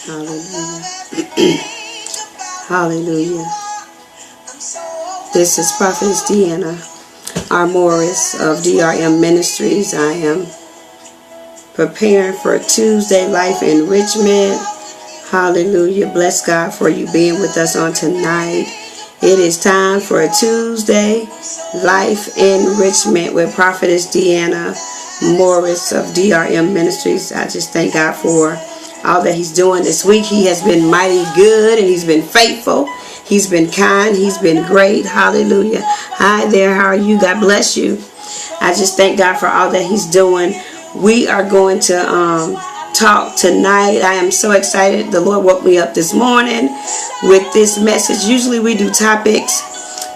Hallelujah. Hallelujah. This is Prophetess Deanna R. Morris of DRM Ministries. I am preparing for Tuesday Life Enrichment. Hallelujah. Bless God for you being with us on tonight. It is time for a Tuesday Life Enrichment with Prophetess Deanna Morris of DRM Ministries. I just thank God for all that He's doing this week. He has been mighty good and He's been faithful. He's been kind. He's been great. Hallelujah. Hi there. How are you? God bless you. I just thank God for all that He's doing. We are going to talk tonight. I am so excited. The Lord woke me up this morning with this message. Usually we do topics,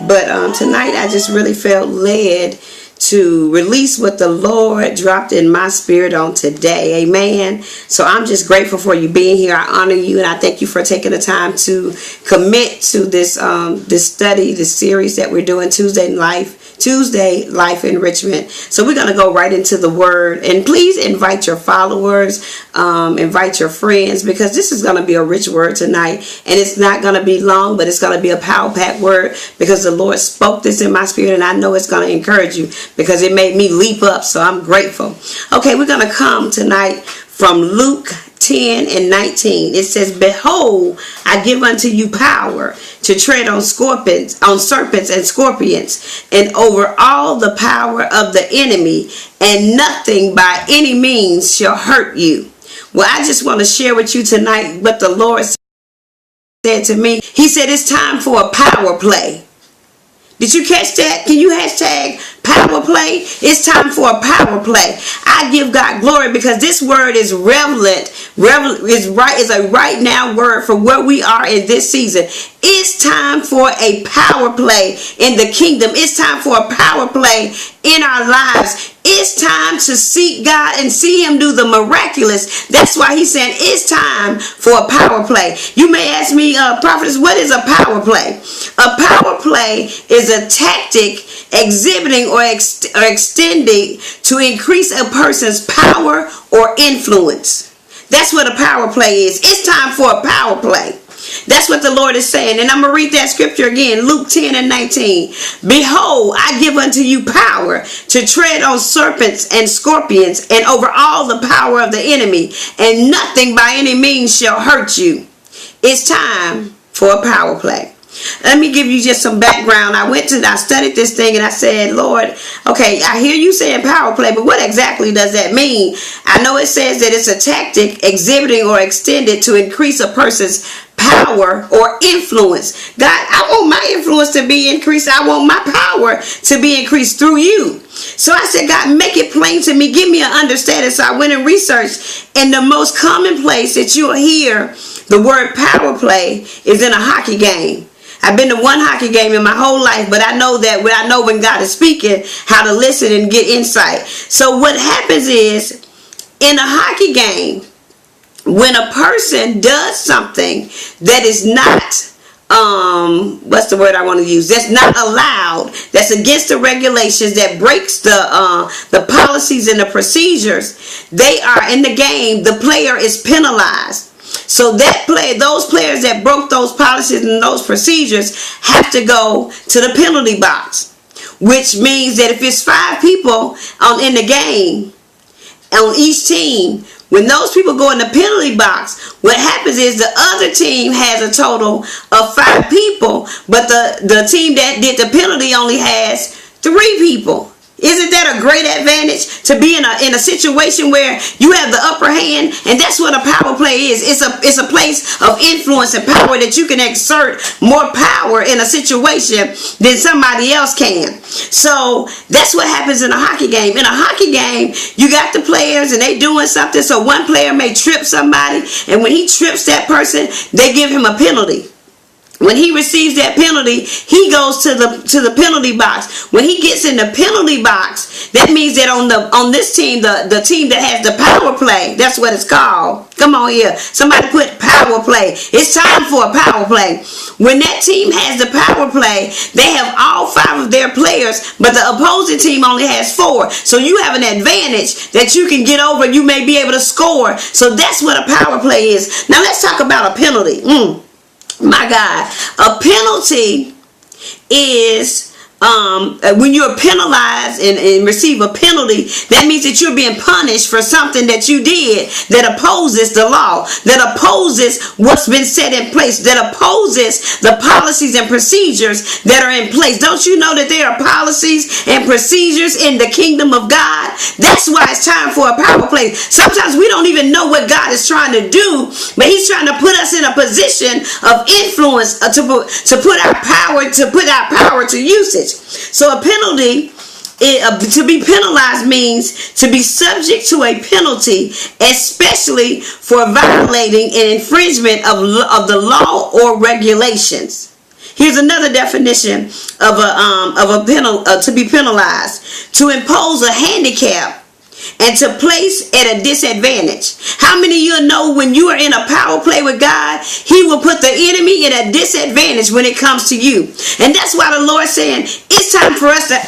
but tonight I just really felt led to release what the Lord dropped in my spirit on today. Amen. So I'm just grateful for you being here. I honor you and I thank you for taking the time to commit to this study, this series that we're doing, Tuesday Life Enrichment. So we're going to go right into the word, and please invite your followers, invite your friends, because this is going to be a rich word tonight, and it's not going to be long, but it's going to be a power-packed word because the Lord spoke this in my spirit, and I know it's going to encourage you because it made me leap up. So I'm grateful. Okay, we're going to come tonight from Luke 10 and 19. It says, "Behold, I give unto you power to tread on serpents and scorpions, and over all the power of the enemy, and nothing by any means shall hurt you." Well, I just want to share with you tonight what the Lord said to me. He said it's time for a power play. Did you catch that? Can you hashtag power play? It's time for a power play. I give God glory because this word is relevant. Is a right now word for where we are in this season. It's time for a power play in the kingdom. It's time for a power play in our lives. It's time to seek God and see Him do the miraculous. That's why He's saying it's time for a power play. You may ask me, prophetess, what is a power play? A power play is a tactic exhibiting or extending to increase a person's power or influence. That's what a power play is. It's time for a power play. That's what the Lord is saying. And I'm going to read that scripture again. Luke 10 and 19. "Behold, I give unto you power to tread on serpents and scorpions and over all the power of the enemy, and nothing by any means shall hurt you." It's time for a power play. Let me give you just some background. I studied this thing and I said, Lord, okay, I hear you saying power play, but what exactly does that mean? I know it says that it's a tactic exhibiting or extended to increase a person's power or influence. God, I want my influence to be increased. I want my power to be increased through you. So I said, God, make it plain to me. Give me an understanding. So I went and researched, and the most common place that you'll hear the word power play is in a hockey game. I've been to one hockey game in my whole life, but I know when God is speaking, how to listen and get insight. So what happens is, in a hockey game, when a person does something that is not, what's the word I want to use? That's not allowed, that's against the regulations, that breaks the policies and the procedures, they are in the game, the player is penalized. So those players that broke those policies and those procedures have to go to the penalty box, which means that if it's 5 people in the game on each team, when those people go in the penalty box, what happens is the other team has a total of 5 people, but the team that did the penalty only has 3 people. Isn't that a great advantage to be in a situation where you have the upper hand? And that's what a power play is. It's a place of influence and power that you can exert more power in a situation than somebody else can. So that's what happens in a hockey game. In a hockey game, you got the players and they doing something. So one player may trip somebody, and when he trips that person, they give him a penalty. when he receives that penalty, he goes to the penalty box. When he gets in the penalty box, that means that on this team, the team that has the power play, that's what it's called. Come on here. Somebody put power play. It's time for a power play. When that team has the power play, they have all 5 of their players, but the opposing team only has 4. So you have an advantage that you can get over. You may be able to score. So that's what a power play is. Now let's talk about a penalty. My God, a penalty is when you're penalized and receive a penalty, that means that you're being punished for something that you did that opposes the law, that opposes what's been set in place, that opposes the policies and procedures that are in place. Don't you know that there are policies and procedures in the kingdom of God? That's why it's time for a power play. Sometimes we don't even know what God is trying to do, but he's trying to put us in a position of influence to put our power to usage. So a penalty, to be penalized means to be subject to a penalty, especially for violating an infringement of the law or regulations. Here's another definition of to be penalized: to impose a handicap and to place at a disadvantage. How many of you know when you are in a power play with God, he will put the enemy in a disadvantage when it comes to you? And that's why the Lord's saying it's time for us to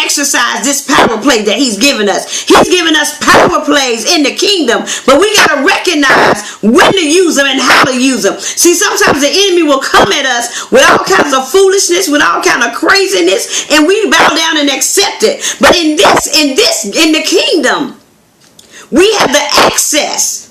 exercise this power play that he's given us. He's given us power plays in the kingdom, but we got to recognize when to use them and how to use them. See, sometimes the enemy will come at us with all kinds of foolishness, with all kinds of craziness, and we bow down and accept it. But in the kingdom, we have the access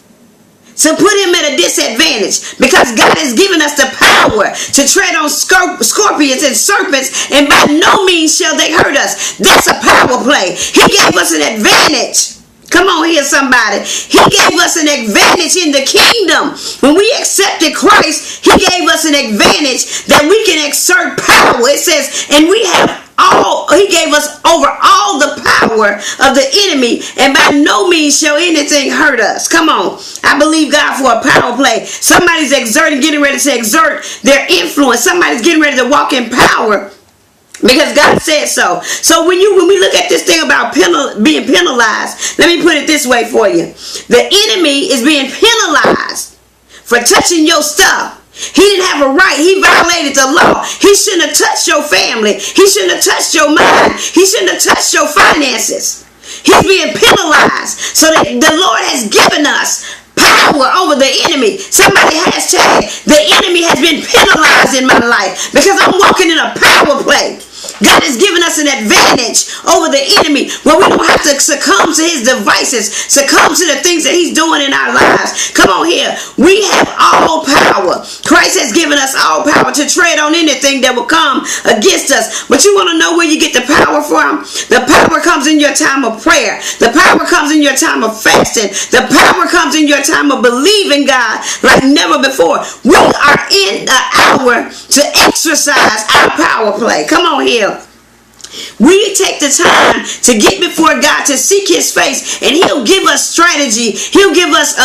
to put him at a disadvantage, because God has given us the power to tread on scorpions and serpents, and by no means shall they hurt us. That's a power play. He gave us an advantage. Come on here, somebody. He gave us an advantage in the kingdom. When we accepted Christ, he gave us an advantage that we can exert power. It says, and we have he gave us over all the power of the enemy, and by no means shall anything hurt us. Come on. I believe God for a power play. Somebody's getting ready to exert their influence. Somebody's getting ready to walk in power, because God said so. So when we look at this thing about being penalized, let me put it this way for you. The enemy is being penalized for touching your stuff. He didn't have a right. He violated the law. He shouldn't have touched your family. He shouldn't have touched your mind. He shouldn't have touched your finances. He's being penalized. So that the Lord has given us power over the enemy. Somebody hashtag, the enemy has been penalized in my life because I'm walking in a power play. God has given us an advantage over the enemy where we don't have to succumb to his devices, succumb to the things that he's doing in our lives. Come on here. We have all power. Christ has given us all power to tread on anything that will come against us. But you want to know where you get the power from? The power comes in your time of prayer. The power comes in your time of fasting. The power comes in your time of believing God like never before. We are in the hour to exercise our power play. Come on here. We take the time to get before God, to seek his face, and he'll give us strategy. He'll give us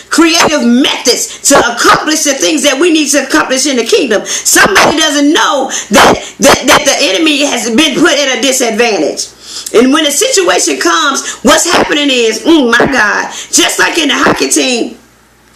creative methods to accomplish the things that we need to accomplish in the kingdom. Somebody doesn't know that the enemy has been put at a disadvantage. And when a situation comes, what's happening is, my God, just like in the hockey team,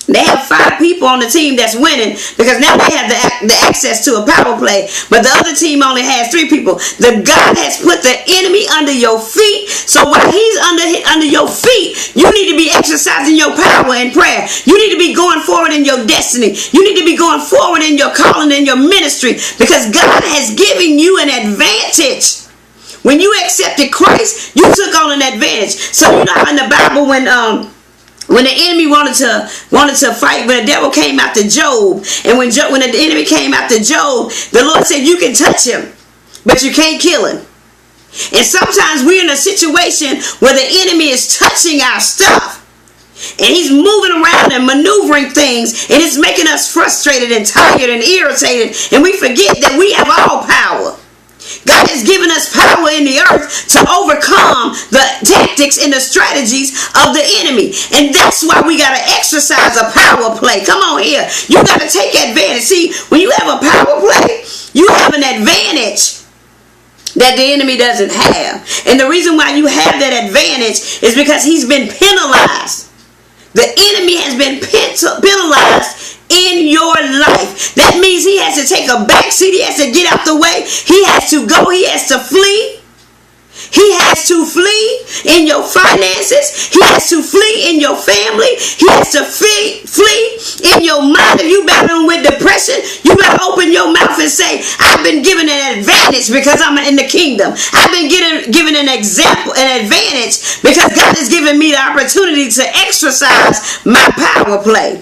they have 5 people on the team that's winning because now they have the access to a power play. But the other team only has 3 people. The God has put the enemy under your feet. So while he's under your feet, you need to be exercising your power in prayer. You need to be going forward in your destiny. You need to be going forward in your calling, in your ministry, because God has given you an advantage. When you accepted Christ, you took on an advantage. So you know how in the Bible when the enemy wanted to fight, when the devil came after Job, and when the enemy came after Job, the Lord said, you can touch him, but you can't kill him. And sometimes we're in a situation where the enemy is touching our stuff, and he's moving around and maneuvering things, and it's making us frustrated and tired and irritated, and we forget that we have all power. God has given us power in the earth to overcome the tactics and the strategies of the enemy. And that's why we got to exercise a power play. Come on here. You got to take advantage. See, when you have a power play, you have an advantage that the enemy doesn't have. And the reason why you have that advantage is because he's been penalized. The enemy has been penalized in your life. That means he has to take a back seat. He has to get out the way. He has to go. He has to flee. He has to flee in your finances. He has to flee in your family. He has to flee in your mind. If you're battling with depression, you better open your mouth and say, I've been given an advantage because I'm in the kingdom. I've been given an advantage because God has given me the opportunity to exercise my power play.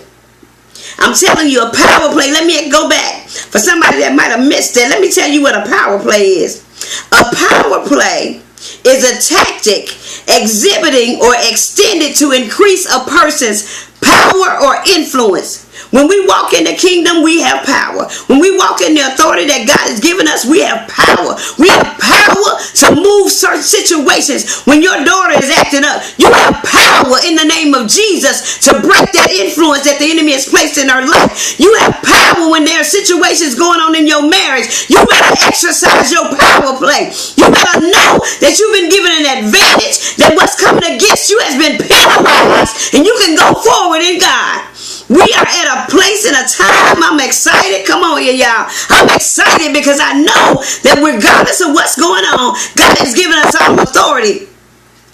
I'm telling you, a power play. Let me go back. For somebody that might have missed it, let me tell you what a power play is. A power play is a tactic exhibiting or extended to increase a person's power or influence. When we walk in the kingdom, we have power. When we walk in the authority that God has given us, we have power. We have power to move certain situations. When your daughter is acting up, you have power in the name of Jesus to break that influence that the enemy has placed in her life. You have power when there are situations going on in your marriage. You better exercise your power play. You better know that you've been given an advantage, that what's coming against you has been penalized, and you can go forward in God. We are at a place and a time. I'm excited. Come on here, y'all. I'm excited because I know that regardless of what's going on, God has given us all authority.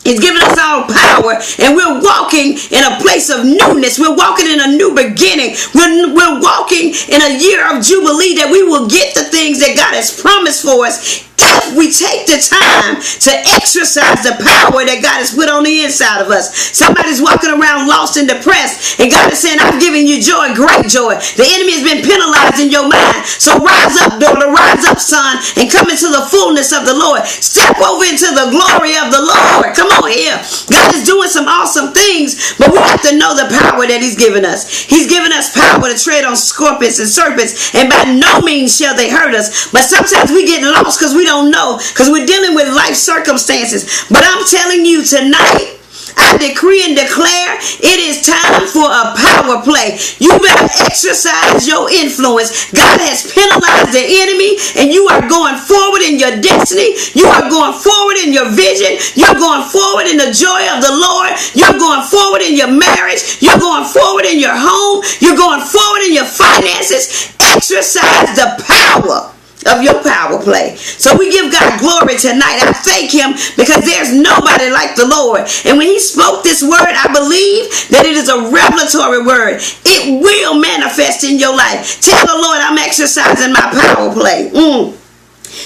He's given us all power, and we're walking in a place of newness. We're walking in a new beginning. We're walking in a year of jubilee, that we will get the things that God has promised for us if we take the time to exercise the power that God has put on the inside of us. Somebody's walking around lost and depressed, and God is saying, I'm giving you joy, great joy. The enemy has been penalized in your mind. So rise up, daughter, rise up, son, and come into the fullness of the Lord. Step over into the glory of the Lord. Come on here. God is doing some awesome things, but we have to know the power that he's given us. He's given us power to tread on scorpions and serpents, and by no means shall they hurt us. But sometimes we get lost because we don't know, because we're dealing with life circumstances. But I'm telling you tonight, I decree and declare it is time for a power play. You better exercise your influence. God has penalized the enemy, and you are going forward in your destiny. You are going forward in your vision. You're going forward in the joy of the Lord. You're going forward in your marriage. You're going forward in your home. You're going forward in your finances. Exercise the power of your power play. So we give God glory tonight. I thank him because there's nobody like the Lord. And when he spoke this word, I believe that it is a revelatory word. It will manifest in your life. Tell the Lord, I'm exercising my power play.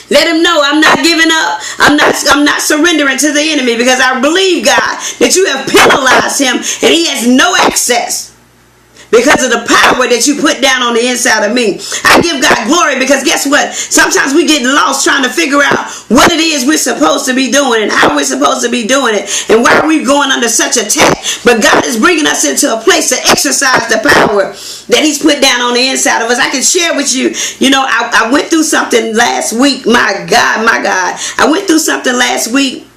Let him know I'm not giving up. I'm not surrendering to the enemy, because I believe, God, that you have penalized him and he has no access, because of the power that you put down on the inside of me. I give God glory, because guess what? Sometimes we get lost trying to figure out what it is we're supposed to be doing and how we're supposed to be doing it and why are we going under such attack. But God is bringing us into a place to exercise the power that he's put down on the inside of us. I can share with you, I went through something last week. My God. I went through something last week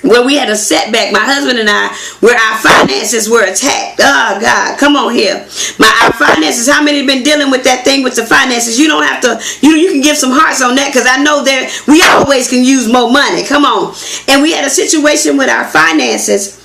where we had a setback, my husband and I, where our finances were attacked. Oh, God, come on here. Our finances, how many have been dealing with that thing with the finances? You don't have to, you can give some hearts on that, because I know that we always can use more money. Come on. And we had a situation with our finances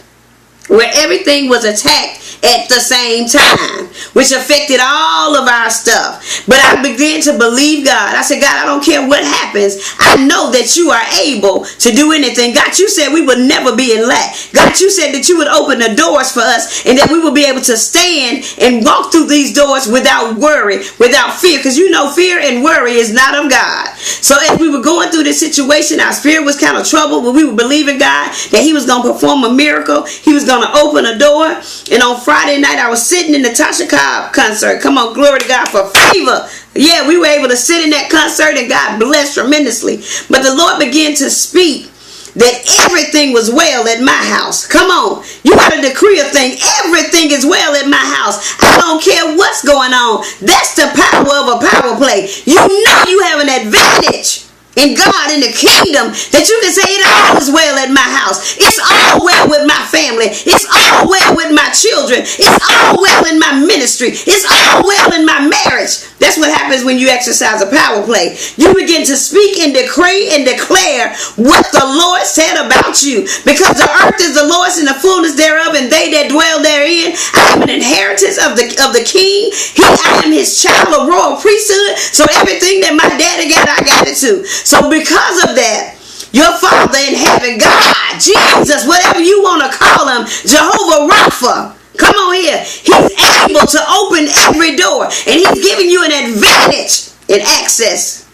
where everything was attacked at the same time, which affected all of our stuff. But I began to believe God. I said, God, I don't care what happens. I know that you are able to do anything. God, you said we would never be in lack. God, you said that you would open the doors for us and that we would be able to stand and walk through these doors without worry, without fear, because fear and worry is not of God. So as we were going through this situation, our spirit was kind of troubled, but we were believing God that he was going to perform a miracle. He was going to open a door. And on Friday night, I was sitting in the Tasha Cobb concert. Come on, glory to God for favor. Yeah, we were able to sit in that concert, and God blessed tremendously. But the Lord began to speak that everything was well at my house. Come on. You got to decree a thing. Everything is well at my house. I don't care what's going on. That's the power of a power play. You know you have an advantage in God, in the kingdom, that you can say it all is well at my house. It's all well with my family. It's all well with my children. It's all well in my ministry. It's all well in my marriage. That's what happens when you exercise a power play. You begin to speak and decree and declare what the Lord said about you. Because the earth is the Lord's and the fullness thereof, and they that dwell therein. I am an inheritance of the king. I am his child, a royal priesthood. So everything that my daddy got, I got it too. So because of that, your Father in heaven, God, Jesus, whatever you want to call him, Jehovah Rapha, come on here. He's able to open every door, and he's giving you an advantage in access.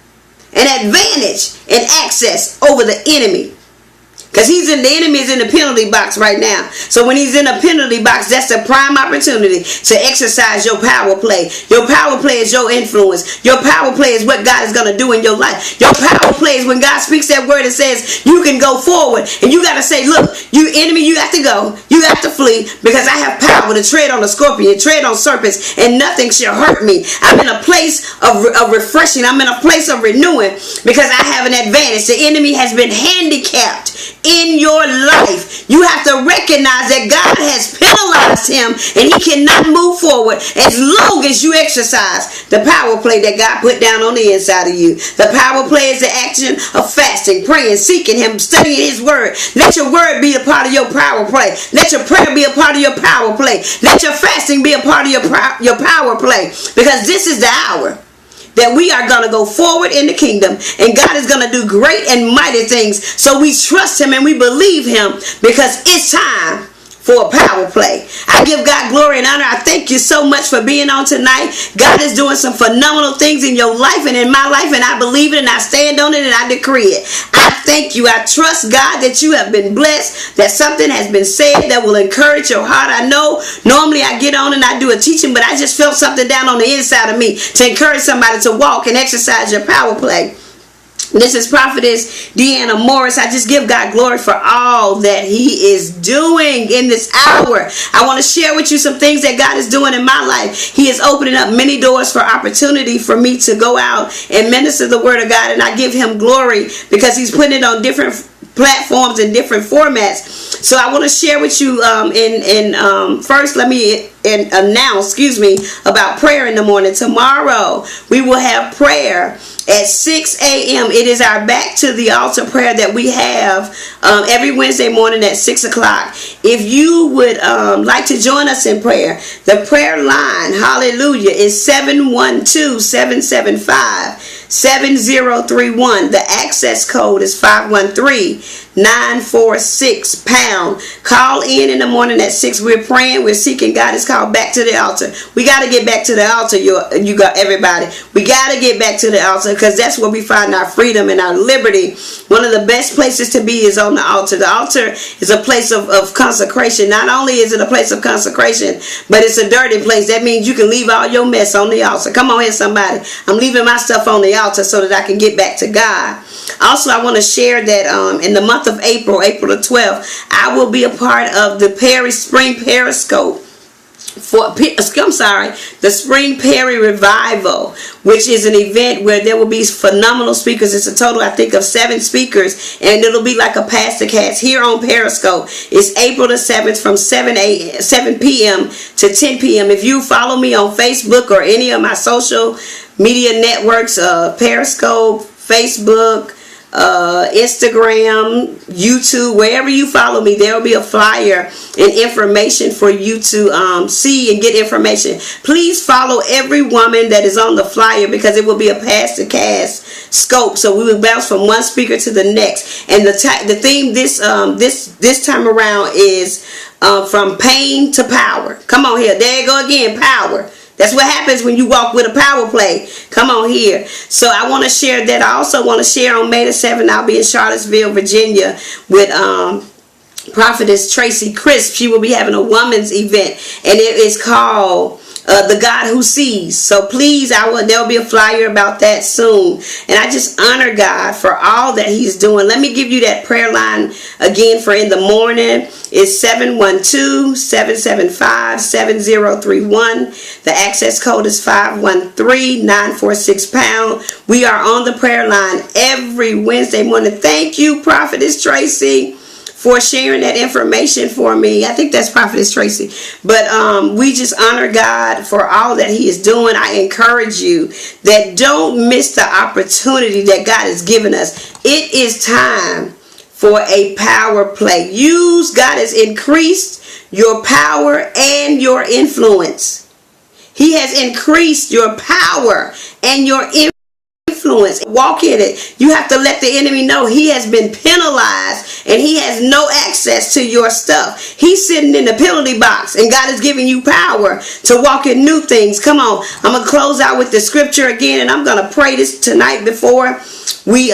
An advantage in access over the enemy. Because the enemy is in the penalty box right now. So when he's in a penalty box, that's the prime opportunity to exercise your power play. Your power play is your influence. Your power play is what God is going to do in your life. Your power play is when God speaks that word and says you can go forward. And you got to say, look, you enemy, you got to go. You got to flee, because I have power to tread on the scorpion, tread on serpents, and nothing shall hurt me. I'm in a place of refreshing. I'm in a place of renewing, because I have an advantage. The enemy has been handicapped in your life. You have to recognize that God has penalized him, and he cannot move forward as long as you exercise the power play that God put down on the inside of you. The power play is the action of fasting, praying, seeking him, studying his word. Let your word be a part of your power play. Let your prayer be a part of your power play. Let your fasting be a part of your power play, because this is the hour that we are going to go forward in the kingdom, and God is going to do great and mighty things. So we trust him and we believe him, because it's time for a power play. I give God glory and honor. I thank you so much for being on tonight. God is doing some phenomenal things in your life and in my life, and I believe it, and I stand on it, and I decree it. I thank you. I trust God that you have been blessed, that something has been said that will encourage your heart. I know normally I get on and I do a teaching, but I just felt something down on the inside of me to encourage somebody to walk and exercise your power play. This is Prophetess Deanna Morris. I just give God glory for all that he is doing in this hour. I want to share with you some things that God is doing in my life. He is opening up many doors for opportunity for me to go out and minister the word of God, and I give him glory because he's putting it on different platforms and different formats. So I want to share with you first let me announce about prayer in the morning. Tomorrow we will have prayer at 6 a.m. It is our back to the altar prayer that we have every Wednesday morning at 6 o'clock. If you would like to join us in prayer, the prayer line, hallelujah, is 712-775-7031. The access code is 513-946#. Call in the morning at 6. We're praying. We're seeking God. It's called Back to the Altar. We got to get back to the altar. You got everybody. We got to get back to the altar, because that's where we find our freedom and our liberty. One of the best places to be is on the altar. The altar is a place of consecration. Not only is it a place of consecration, but it's a dirty place. That means you can leave all your mess on the altar. Come on here, somebody. I'm leaving my stuff on the altar so that I can get back to God. Also, I want to share that in the month of April the 12th, I will be a part of the Spring Periscope. The Spring Perry Revival, which is an event where there will be phenomenal speakers. It's a total, I think, of 7 speakers, and it'll be like a pastor cast here on Periscope. It's April the 7th from 7 p.m. to 10 p.m. If you follow me on Facebook or any of my social media networks, Periscope, Facebook, Instagram, YouTube, wherever you follow me, there will be a flyer and information for you to see and get information. Please follow every woman that is on the flyer, because it will be a pastor cast scope. So we will bounce from one speaker to the next. And the theme this time around is from pain to power. Come on here. There you go again, power. That's what happens when you walk with a power play. Come on here. So I want to share that. I also want to share on May the 7th, I'll be in Charlottesville, Virginia with Prophetess Tracy Crisp. She will be having a woman's event, and it is called the God who sees. So please, there'll be a flyer about that soon. And I just honor God for all that he's doing. Let me give you that prayer line again for in the morning. It's 712-775-7031. The access code is 513-946#. We are on the prayer line every Wednesday morning. Thank you, Prophetess Tracy, for sharing that information for me. I think that's Prophetess Tracy. But we just honor God for all that he is doing. I encourage you that don't miss the opportunity that God has given us. It is time for a power play. God has increased your power and your influence. He has increased your power and your influence. Walk in it. You have to let the enemy know he has been penalized and he has no access to your stuff. He's sitting in the penalty box, and God is giving you power to walk in new things. Come on. I'm going to close out with the scripture again, and I'm going to pray this tonight before we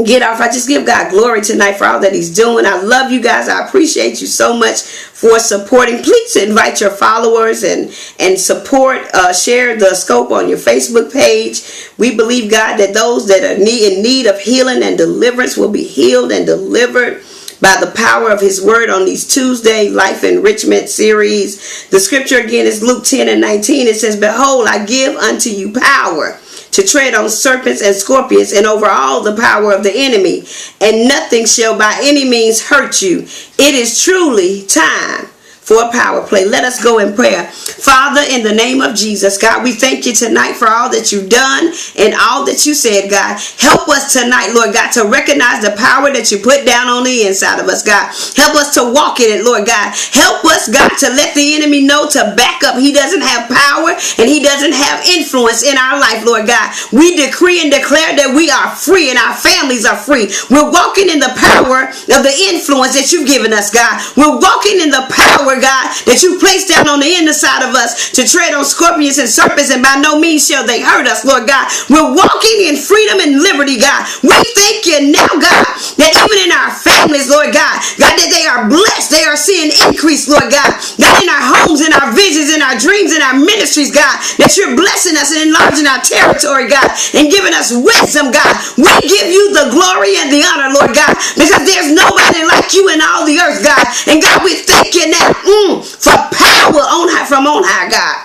get off. I just give God glory tonight for all that he's doing. I love you guys. I appreciate you so much for supporting. Please invite your followers and support. Share the scope on your Facebook page. We believe, God, that those that are in need of healing and deliverance will be healed and delivered by the power of his word on these Tuesday Life Enrichment series. The scripture again is Luke 10:19. It says, "Behold, I give unto you power to tread on serpents and scorpions and over all the power of the enemy, and nothing shall by any means hurt you." It is truly time for a power play. Let us go in prayer. Father, in the name of Jesus, God, we thank you tonight for all that you've done and all that you said, God. Help us tonight, Lord God, to recognize the power that you put down on the inside of us, God. Help us to walk in it, Lord God. Help us, God, to let the enemy know to back up. He doesn't have power and he doesn't have influence in our life, Lord God. We decree and declare that we are free and our families are free. We're walking in the power of the influence that you've given us, God. We're walking in the power, God, that you placed down on the inside of us to tread on scorpions and serpents, and by no means shall they hurt us, Lord God. We're walking in freedom and liberty, God. We thank you now, God, that even in our families, Lord God, that they are blessed. They are seeing increase, Lord God. God, in our homes, in our visions, in our dreams, in our ministries, God, that you're blessing us and enlarging our territory, God, and giving us wisdom, God. We give you the glory and the honor, Lord God, because there's nobody like you in all the earth, God. And God, we thank you now for power from on high, God.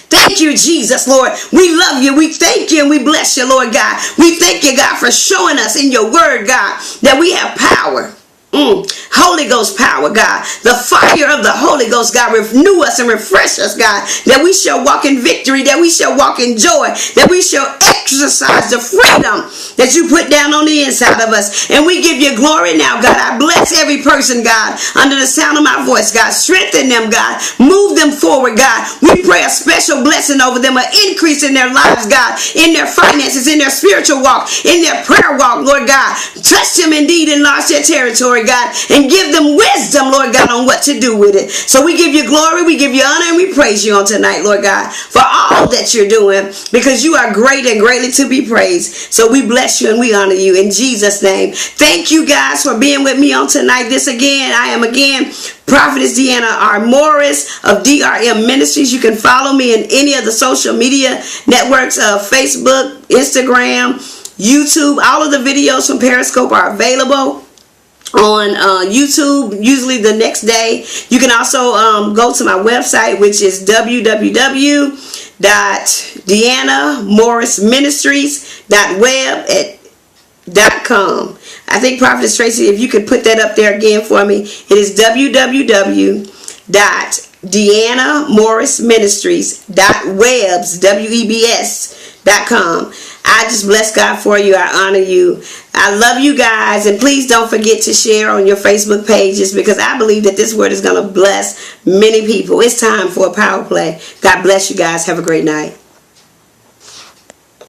Thank you, Jesus, Lord. We love you. We thank you and we bless you, Lord God. We thank you, God, for showing us in your word, God, that we have power. Holy Ghost power, God. The fire of the Holy Ghost, God, renew us and refresh us, God, that we shall walk in victory, that we shall walk in joy, that we shall exercise the freedom that you put down on the inside of us. And we give you glory now, God. I bless every person, God, under the sound of my voice, God. Strengthen them, God. Move them forward, God. We pray a special blessing over them, an increase in their lives, God, in their finances, in their spiritual walk, in their prayer walk, Lord God. Touch them indeed, enlarge their territory, God, and give them wisdom, Lord God, on what to do with it. So we give you glory, we give you honor, and we praise you on tonight, Lord God, for all that you're doing, because you are great and greatly to be praised. So we bless you and we honor you in Jesus' name. Thank you, guys, for being with me on tonight. I am again Prophetess Deanna R. Morris of DRM Ministries. You can follow me in any of the social media networks of Facebook, Instagram, YouTube. All of the videos from Periscope are available on YouTube, usually the next day. You can also go to my website, which is www.deannamorrisministries.web.com. I think Prophetess Tracy, if you could put that up there again for me, it is www.deannamorrisministries.webs.com. I just bless God for you. I honor you. I love you guys. And please don't forget to share on your Facebook pages, because I believe that this word is going to bless many people. It's time for a power play. God bless you guys. Have a great night.